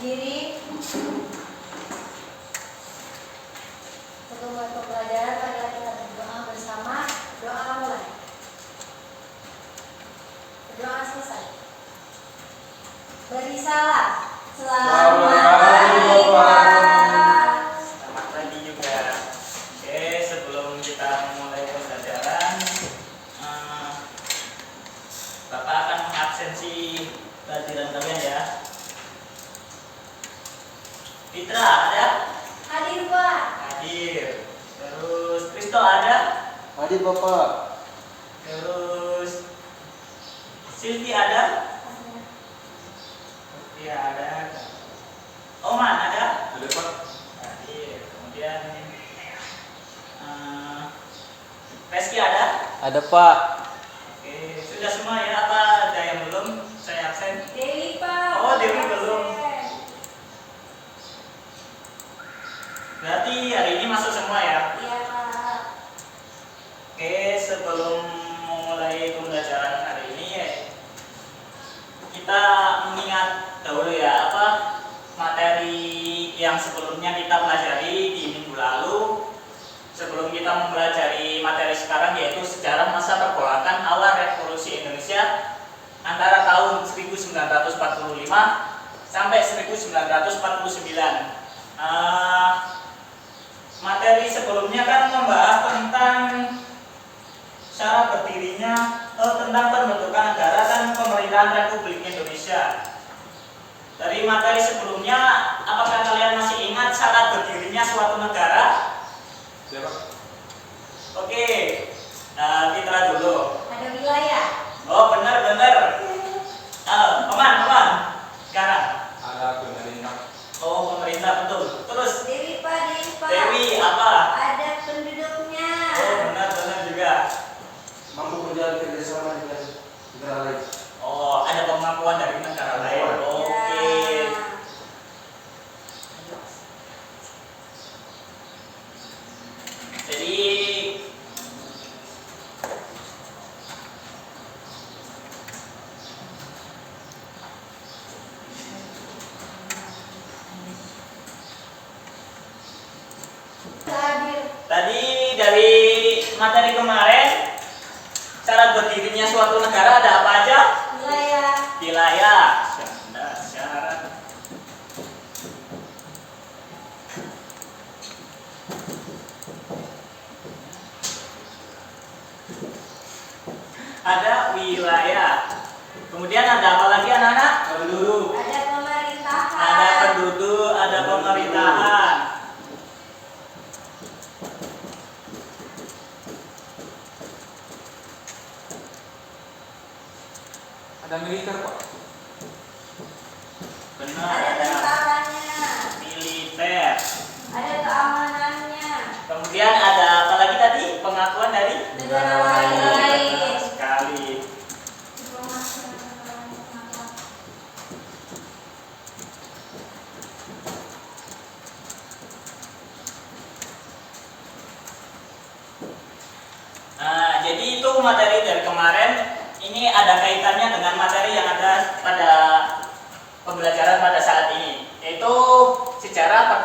berdiri. Untuk mulai pembelajaran, marilah kita berdoa bersama. Doa mulai. Berdoa selesai. Beri salam. Selamat pagi, Pak. Selamat pagi juga. Oke, sebelum kita memulai pembelajaran, Bapak akan mengabsensi pelajaran kalian ya. Fitra ada? Hadir, Pak. Hadir. Terus Kristo ada? Hadir Bapak. Terus Silvi ada? Iya ada. Oman ada? Ada Pak. Hadir. Kemudian Reski ada? Ada Pak. Oke, sudah semua ya? Apa ada yang belum? Saya absen. Dewi, Pak. Oh, Dewi belum. Berarti hari ini masuk semua ya? Iya, Pak. Oke, sebelum memulai pembelajaran hari ini ya, kita mengingat dahulu ya apa materi yang sebelumnya kita pelajari di minggu lalu. Sebelum kita mempelajari materi sekarang, yaitu sejarah masa pergolakan awal revolusi Indonesia antara tahun 1945 sampai 1949. Materi sebelumnya kan membahas tentang syarat berdirinya, tentang pembentukan negara dan pemerintahan Republik Indonesia. Dari materi sebelumnya, apakah kalian masih ingat syarat berdirinya suatu negara? Siapa? Oke, Fitra dulu. Ada wilayah. Oh benar. Oman. Sekarang. Ada pemerintah. Oh pemerintah betul. Terus Dewi, Pak. Dewi apa? Ada penduduknya. Oh benar juga. Mampu menjalin kerjasama dengan negara lain. Oh ada kemampuan dari negara lain. Oke. Jadi Hadir. tadi dari materi kemarin syarat berdirinya suatu negara ada apa aja? Wilayah. Wilayah. Syarat. Ada wilayah. Kemudian ada apa lagi anak-anak? Penduduk. Ada pemerintahan. Ada penduduk, ada pemerintahan. Ada militer Pak. Benar, Ada ada tentaranya. militer. Ada keamanannya. Kemudian ada apa lagi tadi? Pengakuan dari Negara lain. Benar sekali. Nah, jadi itu materi dari kemarin. Ini ada kaitannya dengan materi yang ada pada pembelajaran pada saat ini, yaitu sejarah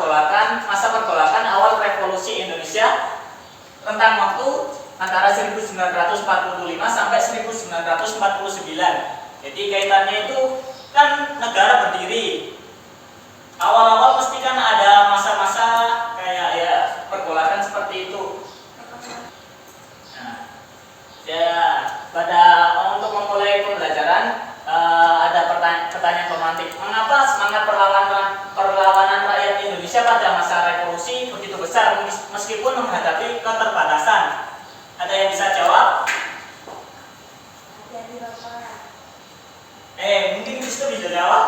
masa pergolakan awal revolusi Indonesia rentang waktu antara 1945 sampai 1949. Jadi kaitannya itu kan negara berdiri. Awal-awal pasti kan ada masa-masa kayak ya pergolakan seperti itu. Nah, ya pada untuk memulai pembelajaran ada pertanyaan pemantik. Mengapa semangat perlawanan rakyat Indonesia pada masa revolusi begitu besar meskipun menghadapi keterbatasan? Ada yang bisa jawab? Hati-hati, Bapak. Mungkin Kristo bisa jawab?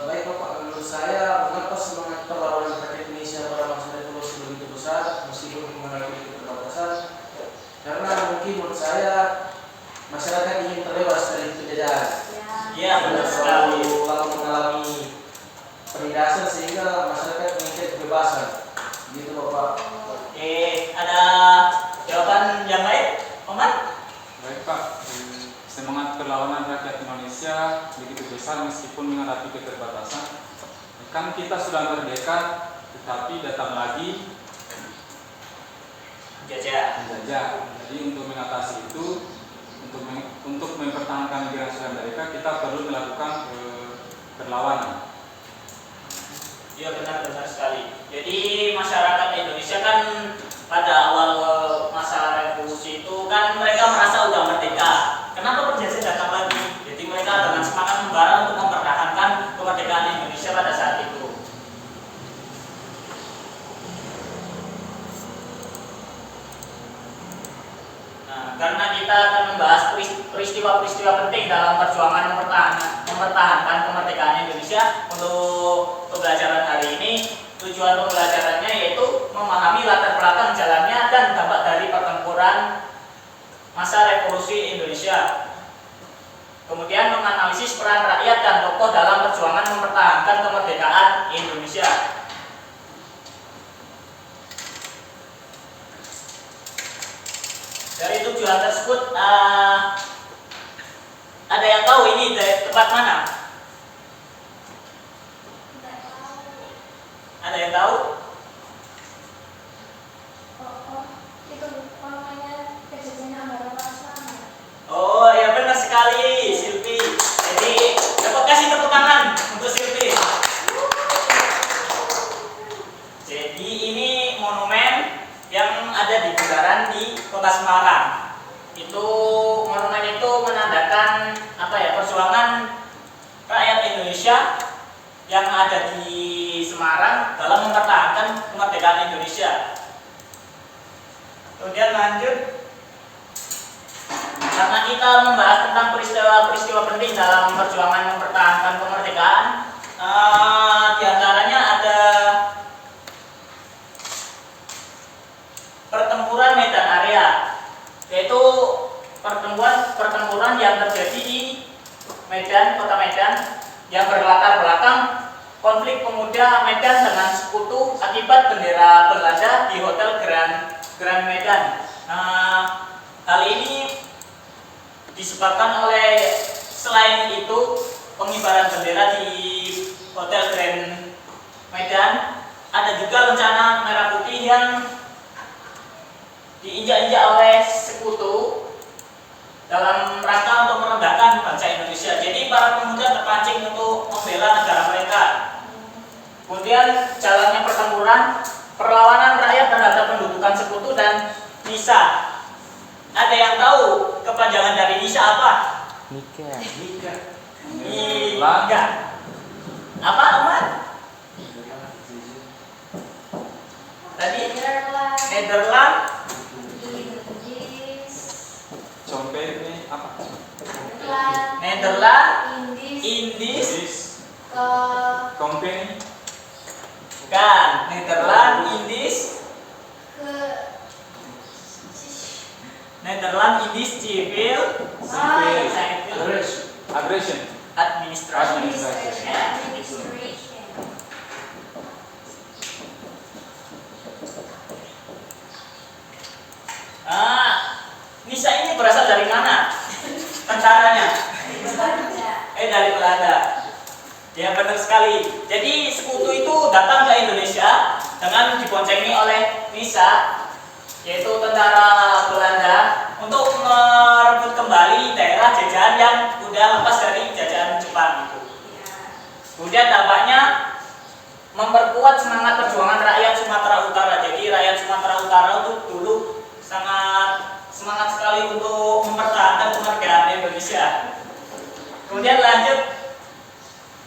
Baik Bapak, menurut saya mengapa semangat perlawanan rakyat Indonesia pada masa revolusi begitu besar meskipun mengalami keterbatasan? Karena mungkin menurut saya masyarakat ingin terbebas dari penjajahan. Iya, benar sekali. Lalu mengalami penindasan sehingga masyarakat menginginkan kebebasan. Gitu Bapak. Ada jawaban yang lain, Oman? Indonesia begitu besar meskipun menghadapi keterbatasan. Kan kita sudah merdeka, tetapi datang lagi menjajah. Jadi untuk mengatasi itu, untuk mempertahankan negara sosial mereka, kita perlu melakukan perlawanan. Iya, benar sekali. Jadi masyarakat Indonesia kan pada awal masa revolusi itu kan mereka merasa udah merdeka. Kenapa penjajah datang lagi? Jadi mereka dengan semangat membara untuk mempertahankan kemerdekaan Indonesia pada saat itu. Nah, karena kita akan membahas peristiwa-peristiwa penting dalam perjuangan mempertahankan kemerdekaan Indonesia, untuk pembelajaran hari ini, tujuan pembelajarannya yaitu memahami latar belakang jalannya dan dampak dari pertempuran masa revolusi Indonesia. Kemudian menganalisis peran rakyat dan tokoh dalam perjuangan mempertahankan kemerdekaan Indonesia. Dari tujuan tersebut, ada yang tahu ini dari tempat mana? Ada yang tahu? Itu namanya kejadian Ambarawa Selama. Oh ya, benar sekali Silvi. Jadi dapat kasih tepuk tangan untuk Silvi. Jadi ini monumen yang ada di bundaran di Kota Semarang. Itu monumen itu menandakan perjuangan rakyat Indonesia yang ada di Semarang dalam mempertahankan kemerdekaan Indonesia. Kemudian lanjut, karena kita membahas tentang peristiwa-peristiwa penting dalam perjuangan mempertahankan kemerdekaan, di antaranya ada pertempuran Medan Area, yaitu pertempuran yang terjadi di Medan, Kota Medan, yang berlatar belakang konflik pemuda Medan dengan sekutu akibat bendera Belanda di Hotel Grand Medan. Hal ini disebabkan oleh, selain itu, pengibaran bendera di Hotel Grand Medan, ada juga rencana Merah Putih yang diinjak-injak oleh sekutu dalam rangka untuk merendahkan bangsa Indonesia. Jadi para pemuda terpancing untuk membela negara mereka. Kemudian jalannya pertempuran, perlawanan rakyat terhadap pendudukan sekutu dan NISA. Ada yang tahu kepanjangan dari NISA apa? Nika. Apa, Ahmad? Tadi Nederland. Contohnya ini apa? Nederland, Indies, Company. Bukan, Nederland, Indies, Nederland, Indies, Civil, Aggression. Administration. NISA ini berasal dari mana? Tentaranya? Dari Belanda. Ya, benar sekali. Jadi sekutu itu datang ke Indonesia dengan diboncengi oleh NISA, yaitu tentara Belanda, untuk merebut kembali daerah jajahan yang sudah lepas dari jajahan Jepang itu. Kemudian dampaknya memperkuat semangat perjuangan rakyat Sumatera Utara. Jadi rakyat Sumatera Utara itu dulu sangat semangat sekali untuk mempertahankan kemerdekaan Indonesia. Kemudian lanjut,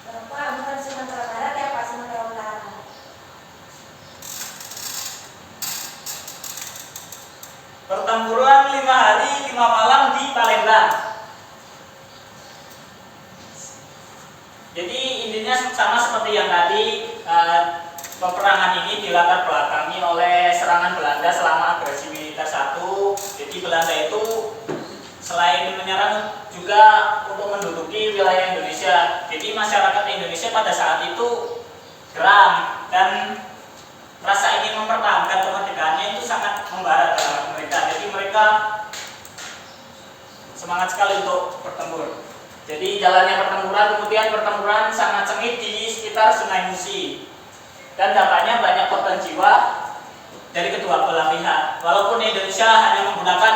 Pak, bukan Sumatera Barat ya, Pak, Sumatera Utara. pertempuran 5 hari 5 malam di Palembang. Jadi intinya sama seperti yang tadi, peperangan ini dilatar belakangi oleh serangan Belanda selama agresi militer 1. Jadi Belanda itu selain menyerang juga untuk menduduki wilayah Indonesia. Jadi masyarakat Indonesia pada saat itu geram dan rasa ingin mempertahankan kemerdekaannya itu sangat membara dalam mereka. Jadi mereka semangat sekali untuk bertempur. Jadi jalannya pertempuran, kemudian pertempuran sangat sengit di sekitar Sungai Musi. Dan dampaknya banyak korban jiwa dari kedua belah pihak. Walaupun Indonesia hanya menggunakan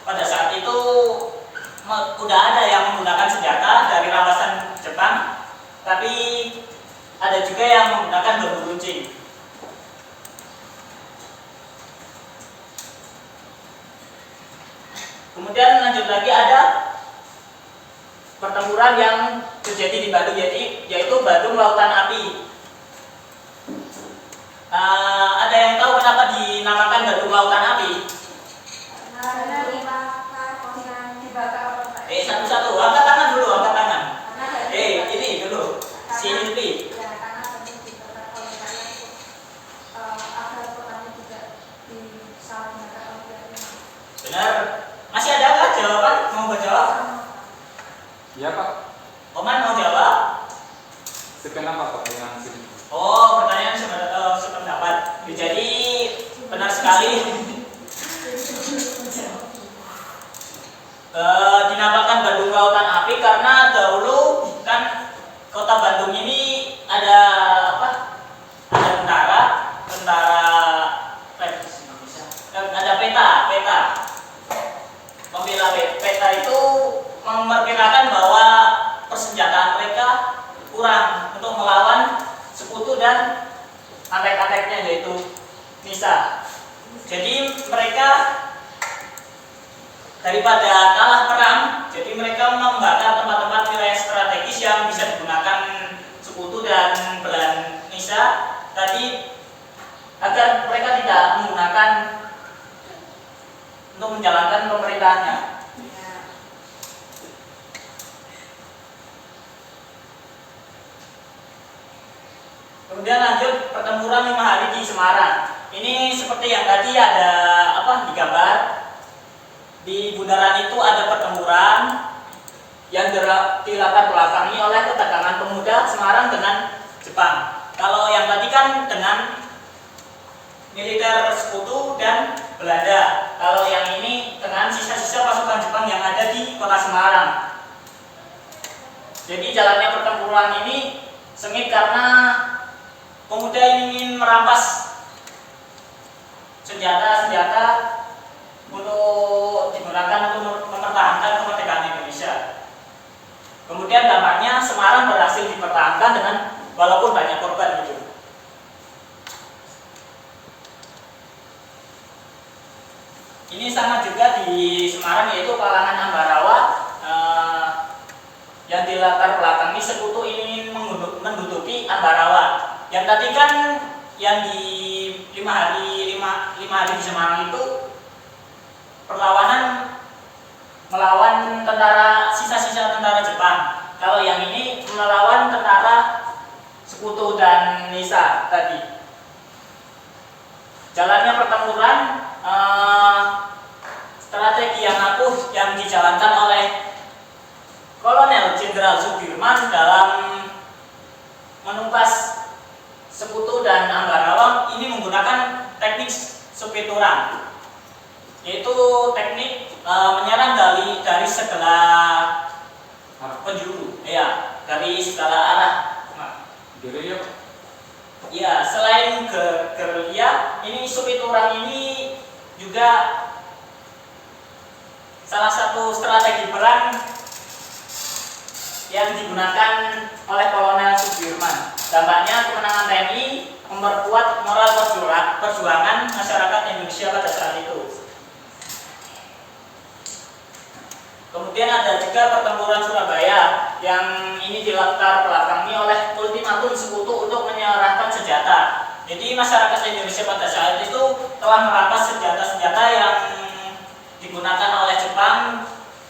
pada saat itu udah ada yang menggunakan senjata dari rampasan Jepang, tapi ada juga yang menggunakan bambu runcing. Kemudian lanjut lagi ada pertempuran yang terjadi di Bandung, yaitu Bandung Lautan Api. Ada yang tahu kenapa dinamakan Bandung Lautan Api? Karena dibakar oleh Satu-satu, angkat tangan dulu, angkat tangan. Ini dulu, si Hilpi. ya, karena Bandung dibakar oleh rakyat untuk agar kotanya juga disalahgunakan oleh pihak lain. Benar. Masih ada nggak jawaban? Mau jawab? Ya Pak, Oman mau jawab? sekenapa Pak dengan sini? Oh, pertanyaan sependapat. Jadi benar sekali. Dinamakan Bandung Lautan Api karena dahulu kan kota Bandung ini ada apa? Ada ada peta. Pembela peta itu memperkirakan bahwa persenjataan mereka kurang untuk melawan sekutu dan antek-anteknya, yaitu Nisa. Jadi mereka daripada kalah perang, jadi mereka membakar tempat-tempat wilayah strategis yang bisa digunakan sekutu dan belah Nisa tadi, agar mereka tidak menggunakan untuk menjalankan pemerintahannya. Kemudian lanjut pertempuran 5 hari di Semarang. Ini seperti yang tadi ada di gambar. Di bundaran itu ada pertempuran yang dilatar belakangi oleh ketegangan pemuda Semarang dengan Jepang. Kalau yang tadi kan dengan militer sekutu dan Belanda. Kalau yang ini dengan sisa-sisa pasukan Jepang yang ada di kota Semarang. Jadi jalannya pertempuran ini sengit karena pemuda ingin merampas senjata-senjata untuk digunakan untuk mempertahankan kemerdekaan Indonesia. Kemudian dampaknya Semarang berhasil dipertahankan dengan walaupun banyak korban gitu. Ini sama juga di Semarang, yaitu kalangan Ambarawa yang dilatar belakangi sekutu ingin menduduki Ambarawa. Yang tadi kan yang di 5 hari di Semarang itu perlawanan melawan sisa-sisa tentara Jepang. Kalau yang ini melawan tentara sekutu dan Nisa tadi. Jalannya pertempuran, strategi yang ampuh yang dijalankan oleh Kolonel Jenderal Sudirman dalam menumpas sekutu dan Ambarawa ini menggunakan teknik supiturang, yaitu teknik menyerang dari segala penjuru, ya, dari segala arah. Gerilya Pak? Ya, selain gerilya, ini supiturang ini juga salah satu strategi perang yang digunakan oleh Kolonel Sudirman. Dampaknya kemenangan TNI memperkuat moral perjuangan masyarakat Indonesia pada saat itu. Kemudian ada juga pertempuran Surabaya yang ini dilatar belakangi oleh ultimatum sekutu untuk menyerahkan senjata. Jadi masyarakat Indonesia pada saat itu telah merampas senjata-senjata yang digunakan oleh Jepang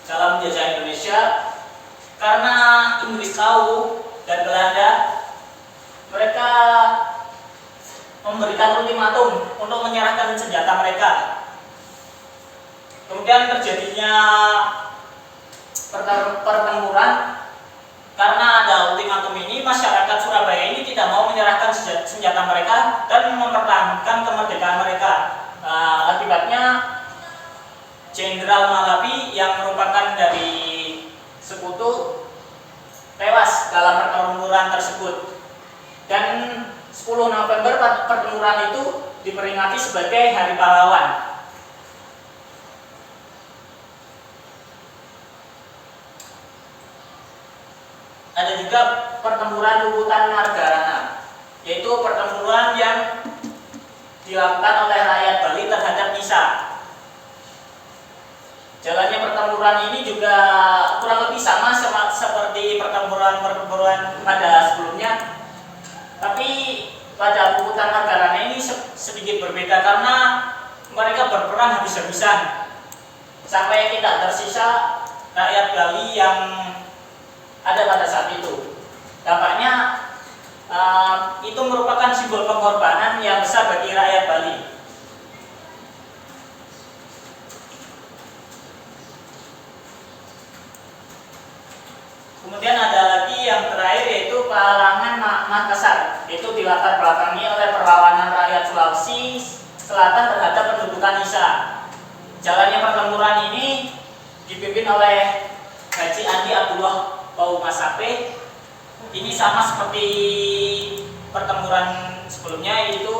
dalam menjajah Indonesia. Karena Inggris tahu dan Belanda, mereka memberikan ultimatum untuk menyerahkan senjata mereka. Kemudian terjadinya pertempuran karena ada ultimatum ini, masyarakat Surabaya ini tidak mau menyerahkan senjata mereka dan mempertahankan kemerdekaan mereka. Akibatnya Jenderal Malabi yang merupakan dari sekutu dalam pertempuran tersebut. Dan 10 November pertempuran itu diperingati sebagai Hari Pahlawan. Ada juga pertempuran Lubutan Margarana, yaitu pertempuran yang dilakukan oleh rakyat Bali terhadap Nisa. Jalannya pertempuran ini juga kurang lebih sama seperti pertempuran pada sebelumnya, tapi pada Lubutan Margarana ini sedikit berbeda karena mereka berperang habis-habisan sampai tidak tersisa rakyat Bali yang ada pada saat itu. Dampaknya itu merupakan simbol pengorbanan yang besar bagi rakyat Bali. Kemudian ada lagi yang terakhir yaitu Palangan Makassar. Itu dilatar belakangi oleh perlawanan rakyat Sulawesi Selatan terhadap pendudukan Nisa. Jalannya pertempuran ini dipimpin oleh Haji Andi Abdullah Paumasape. Ini sama seperti pertempuran sebelumnya, yaitu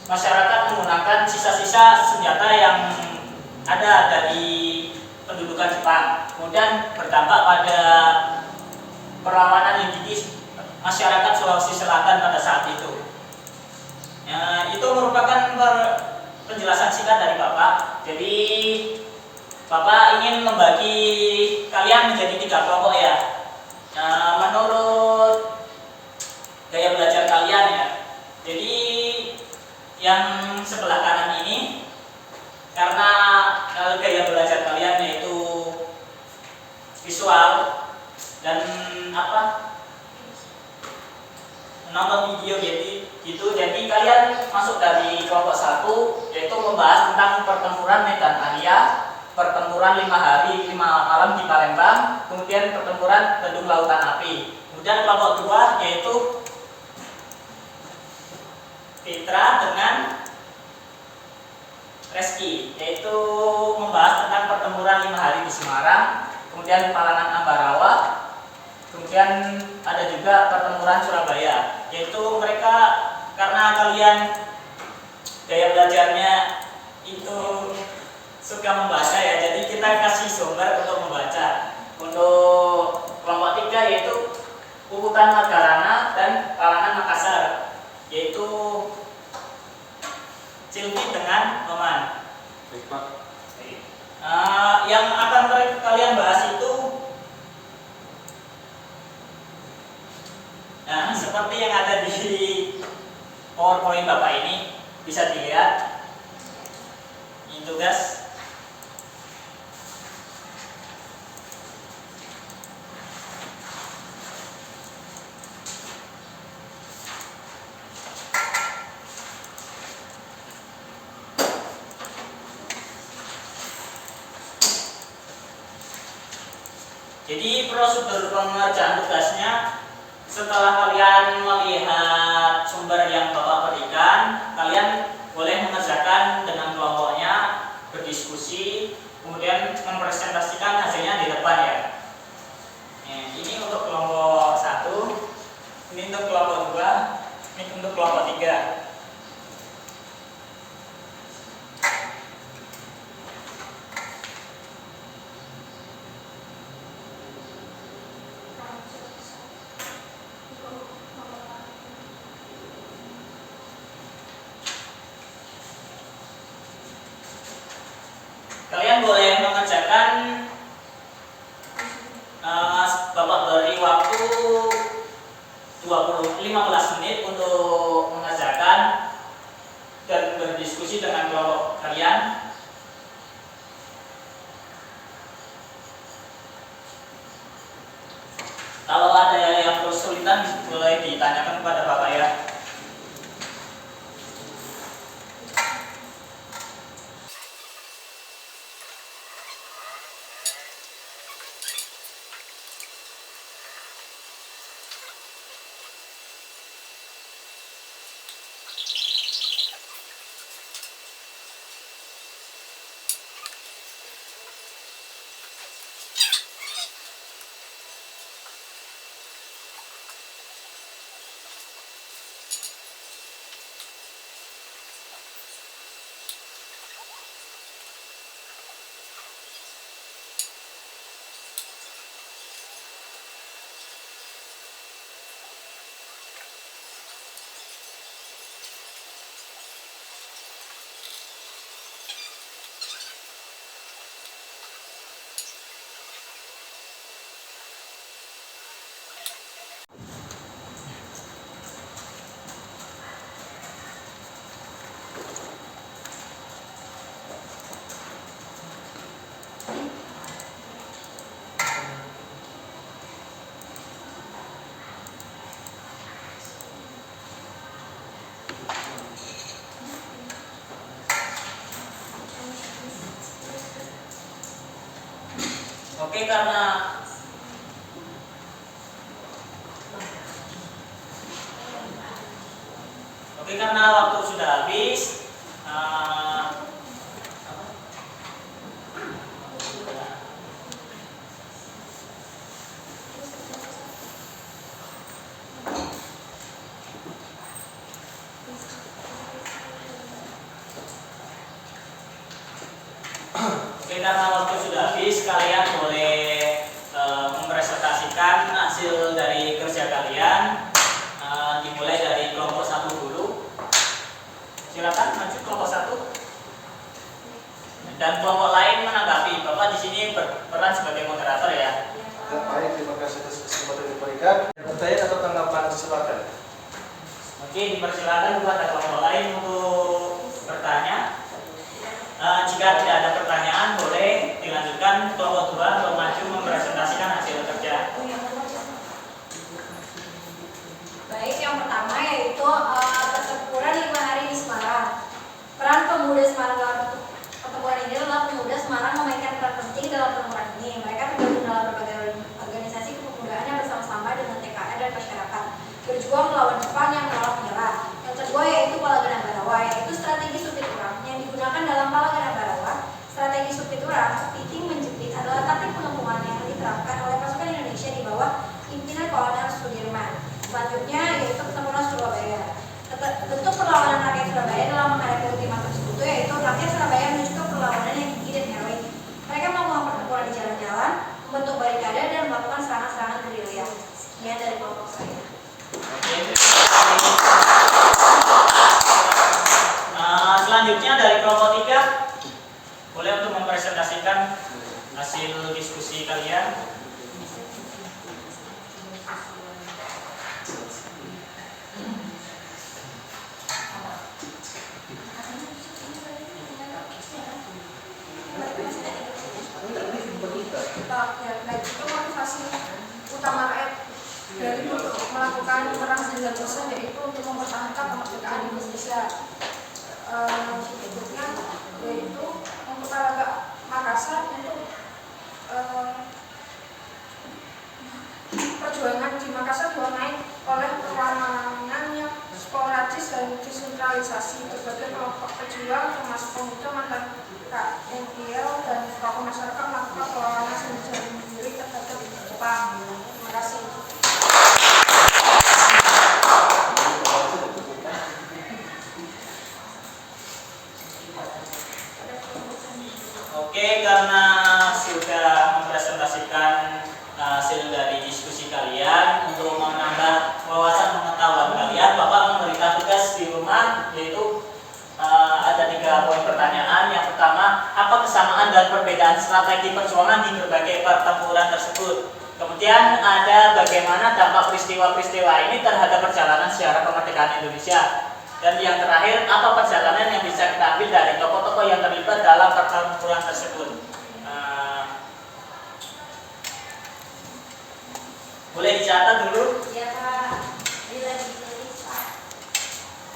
masyarakat menggunakan sisa-sisa senjata yang ada dari pendudukan Jepang. Kemudian berdampak pada perlawanan yang dididik masyarakat Sulawesi Selatan pada saat itu. Itu merupakan penjelasan singkat dari Bapak. Jadi Bapak ingin membagi kalian menjadi 3 kelompok ya. Menurut gaya belajar kalian ya. Jadi yang sebelah kanan ini, karena gaya belajar kalian yaitu visual dan nonton video gitu. Jadi kalian masuk dari kelompok 1, yaitu membahas tentang pertempuran Medan Area, pertempuran 5 hari 5 malam di Palembang, kemudian pertempuran Bendung Lautan Api. Kemudian kelompok 2 yaitu Fitra dengan Reski, yaitu membahas tentang pertempuran 5 hari di Semarang, kemudian Palangan Ambarawa, kemudian ada juga pertempuran Surabaya. Yaitu mereka, karena kalian gaya belajarnya itu suka membaca ya, jadi kita kasih sumber untuk membaca. Untuk kelompok 3 yaitu Lubutan Margarana dan Palangan Makassar, yaitu Cilki dengan Oman. Baik, Pak. Yang akan kalian bahas itu seperti yang ada di PowerPoint Bapak ini, bisa dilihat. Ini tugas. Jadi prosedur pengerjaan tugasnya, setelah kalian melihat sumber yang Bapak berikan, kalian boleh mengerjakan dengan kelompoknya, berdiskusi, kemudian mempresentasikan hasilnya di depan ya. Ini untuk kelompok 1, ini untuk kelompok 2, ini untuk kelompok 3. Kalian boleh mengerjakan, Bapak beri waktu 15 menit untuk mengerjakan dan berdiskusi dengan kelompok kalian. Kalau ada yang kesulitan boleh ditanyakan kepada Bapak ya. Oke, karena waktu sudah habis, kalian boleh mempresentasikan hasil dari kerja kalian. Dimulai dari kelompok 1 dulu. Silakan maju kelompok 1. Dan kelompok lain menanggapi. Bapak di sini berperan sebagai moderator ya. Baik, terima kasih atas kesempatan yang diberikan. Pertanyaan atau tanggapan, silakan. Oke, dipersilakan kepada kelompok lain untuk bertanya. Jika tidak ada pertanyaan, boleh dilanjutkan kelompok 2 untuk maju mempresentasikan hasil kerja. Baik, yang pertama yaitu pertempuran 5 hari di Semarang. Peran pemuda Semarang dalam pertempuran ini adalah pemuda Semarang memainkan peran penting dalam pertempuran ini. Mereka tergabung dalam berbagai organisasi kepemudaan yang bersama-sama dengan TKR dan masyarakat, berjuang melawan Jepang yang menolak menyerah. Yang kedua yaitu Palagana Barawa, yaitu strategi supit urang yang digunakan dalam Palagana Barawa. Strategi supit urang, kepiting menjepit adalah taktik pengepungan yang diterapkan oleh pasukan Indonesia di bawah pimpinan Kolonel Sudirman. Selanjutnya yaitu pertempuran Surabaya. Bentuk perlawanan rakyat Surabaya dalam menghadapi ultimatum sekutu yaitu rakyat Surabaya menuju ke perlawanan yang gigih dan heroik. Mereka melakukan pertempuran di jalan-jalan, membentuk barikade dan melakukan serangan-serangan gerilya. Sekian dari kelompok saya. Selanjutnya dari kelompok 3, boleh untuk mempresentasikan hasil diskusi kalian. Baik, itu motivasi utama rakyat dari melakukan perang 19 yaitu untuk mempertahankan kemerdekaan Indonesia. Berikutnya yaitu untuk Talaga Makassar untuk perjuangan di Makassar diwarnai oleh perlawanan yang sporadis dan desentralisasi. Berbagai kelompok pejuang termasuk pemuda mantan KNIL dan tokoh masyarakat melakukan perlawanan sendiri terhadap Jepang. Terima kasih. Oke, karena sudah mempresentasikan hasil dari diskusi kalian, untuk menambah wawasan pengetahuan kalian, Bapak memberikan tugas di rumah, yaitu ada 3 poin pertanyaan. Yang pertama, apa kesamaan dan perbedaan strategi perjuangan di berbagai pertempuran tersebut? Kemudian ada bagaimana dampak peristiwa-peristiwa ini terhadap perjalanan sejarah kemerdekaan Indonesia. Dan yang terakhir, apa perjalanan yang bisa kita ambil dari tokoh-tokoh yang terlibat dalam pertempuran tersebut? Boleh dicatat dulu? Ya Pak, bila ditulis Pak.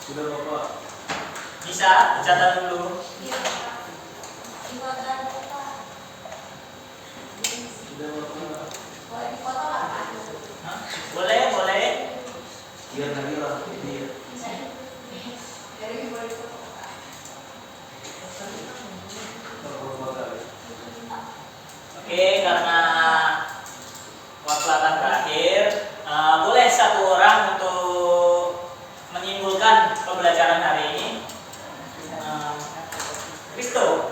Sudah Bapak. Bisa dicatat dulu. Iya Pak. Difoto Pak. Sudah Bapak. Boleh difoto nggak Pak? Boleh, boleh. Biar lagi lah. Iya. Dari boleh difoto Pak. Oke, karena waktu akan berakhir, boleh 1 orang untuk menyimpulkan pembelajaran hari ini. Kristo.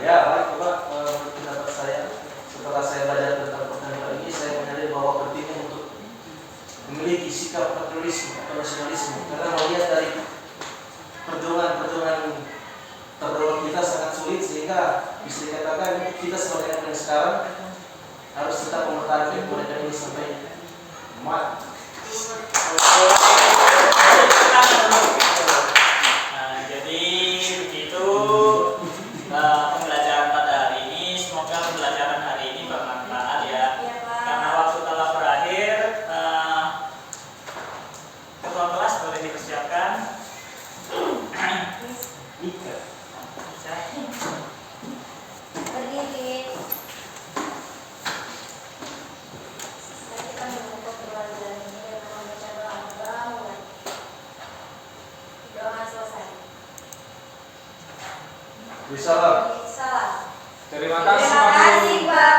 Ya, baik Bapak, menurut pendapat saya, setelah saya belajar tentang pertandingan ini, saya menyadari bahwa pentingnya untuk memiliki sikap patriotisme atau nasionalisme, karena melihat dari perjuangan terdahulu kita sangat sulit, sehingga bisa dikatakan kita sebagai anak yang sekarang harus tetap mempertahankan kemerdekaan ini sampai mati. Jadi begitu pembelajaran pada hari ini. Semoga pembelajaran hari ini bermanfaat ya. Iya Pak. Karena waktu telah berakhir, ketua kelas boleh dipersiapkan. Ika. Berdiri. Bisa lah. Bisa lah. Terima kasih Terima Pak kasih Guru. Pak.